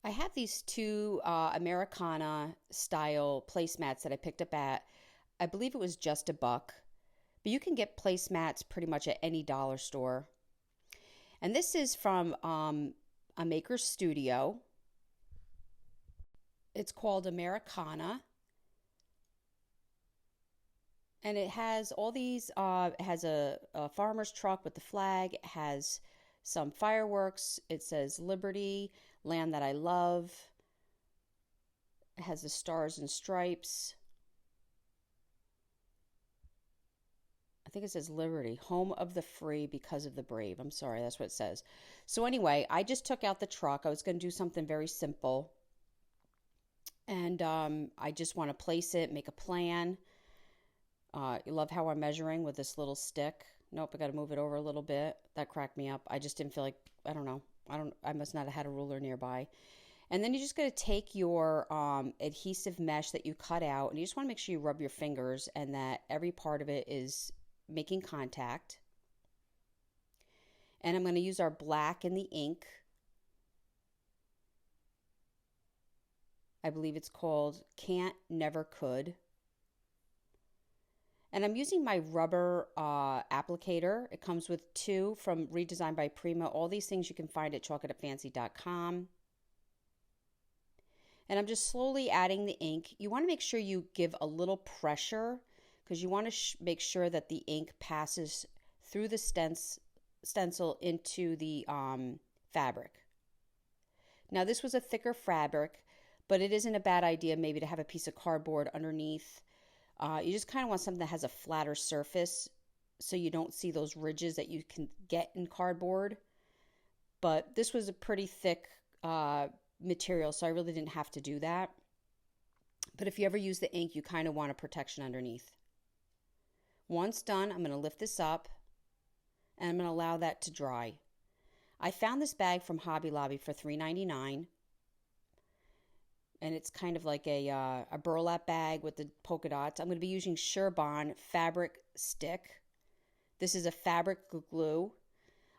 I have these two Americana style placemats that I picked up at, I believe it was just $1, but you can get placemats pretty much at any dollar store. And this is from a maker's studio. It's called Americana, and it has all these. It has a farmer's truck with the flag. It has some fireworks. It says Liberty, Land That I Love. It has the stars and stripes. I think it says Liberty, home of the free because of the brave. I'm sorry, that's what it says. So, anyway, I just took out the truck. I was going to do something very simple. And I just want to place it, make a plan. You love how I'm measuring with this little stick. Nope, I got to move it over a little bit. That cracked me up. I just didn't feel like, I don't know. I must not have had a ruler nearby. And then you just got to take your adhesive mesh that you cut out, and you just want to make sure you rub your fingers and that every part of it is making contact. And I'm going to use our black in the ink. I believe it's called Can't Never Could. And I'm using my rubber applicator. It comes with two from Redesigned by Prima. All these things you can find at chalkitupfancy.com. And I'm just slowly adding the ink. You want to make sure you give a little pressure because you want to make sure that the ink passes through the stencil into the fabric. Now this was a thicker fabric, but it isn't a bad idea maybe to have a piece of cardboard underneath. You just kind of want something that has a flatter surface so you don't see those ridges that you can get in cardboard. But this was a pretty thick material, so I really didn't have to do that. But if you ever use the ink, you kind of want a protection underneath. Once done, I'm going to lift this up and I'm going to allow that to dry. I found this bag from Hobby Lobby for $3.99. And it's kind of like a burlap bag with the polka dots. I'm going to be using Sherbon fabric stick. This is a fabric glue.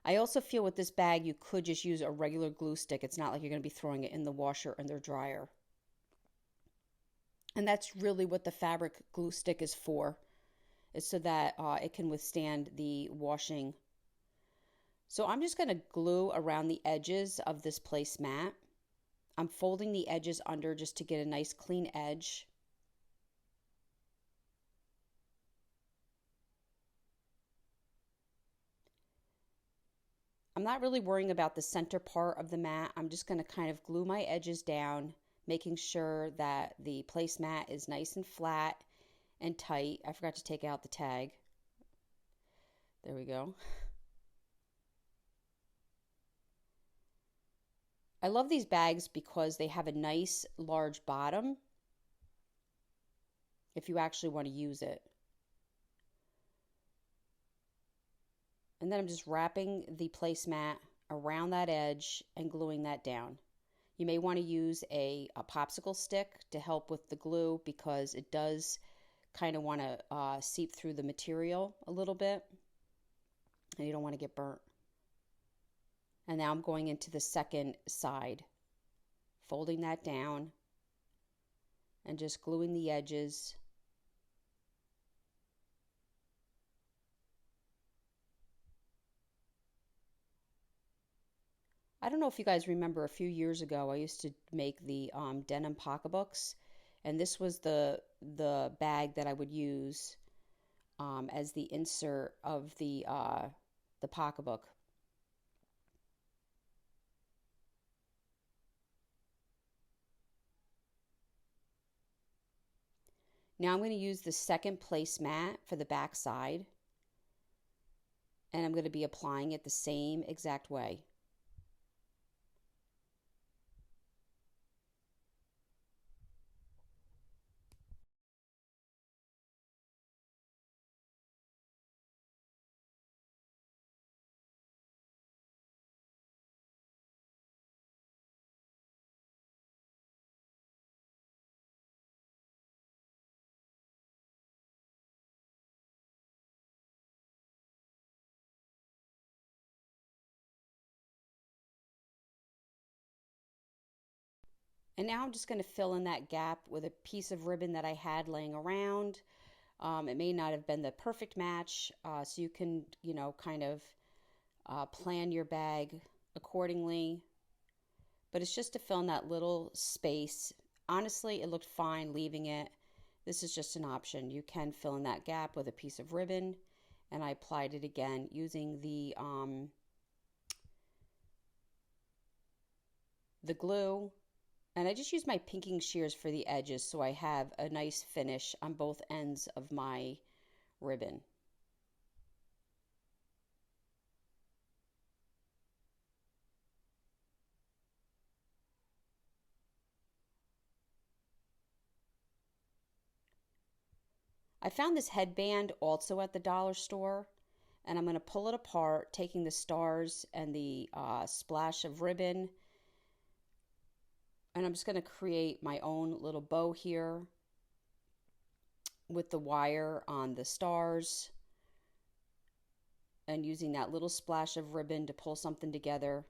I also feel with this bag you could just use a regular glue stick. It's not like you're going to be throwing it in the washer or the dryer. And that's really what the fabric glue stick is for. Is so that it can withstand the washing. So I'm just going to glue around the edges of this placemat. I'm folding the edges under just to get a nice clean edge. I'm not really worrying about the center part of the mat. I'm just going to kind of glue my edges down, making sure that the placemat is nice and flat and tight. I forgot to take out the tag. There we go. I love these bags because they have a nice large bottom if you actually want to use it. And then I'm just wrapping the placemat around that edge and gluing that down. You may want to use a popsicle stick to help with the glue because it does kind of want to seep through the material a little bit and you don't want to get burnt. And now I'm going into the second side, folding that down and just gluing the edges. I don't know if you guys remember a few years ago, I used to make the denim pocketbooks, and this was the bag that I would use as the insert of the pocketbook. Now I'm going to use the second placemat for the back side, and I'm going to be applying it the same exact way. And now I'm just going to fill in that gap with a piece of ribbon that I had laying around. It may not have been the perfect match, so you can, kind of plan your bag accordingly. But it's just to fill in that little space. Honestly, it looked fine leaving it. This is just an option. You can fill in that gap with a piece of ribbon, and I applied it again using the glue. And I just use my pinking shears for the edges so I have a nice finish on both ends of my ribbon. I found this headband also at the dollar store, and I'm going to pull it apart, taking the stars and the splash of ribbon, and I'm just going to create my own little bow here with the wire on the stars and using that little splash of ribbon to pull something together.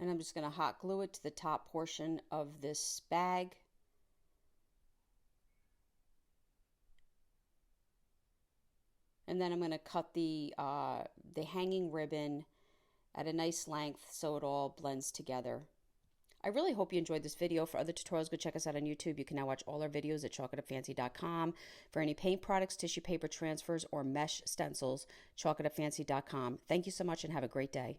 And I'm just going to hot glue it to the top portion of this bag. And then I'm going to cut the hanging ribbon at a nice length so it all blends together. I really hope you enjoyed this video. For other tutorials, go check us out on YouTube. You can now watch all our videos at chalkitupfancy.com. For any paint products, tissue paper transfers, or mesh stencils, chalkitupfancy.com. Thank you so much and have a great day.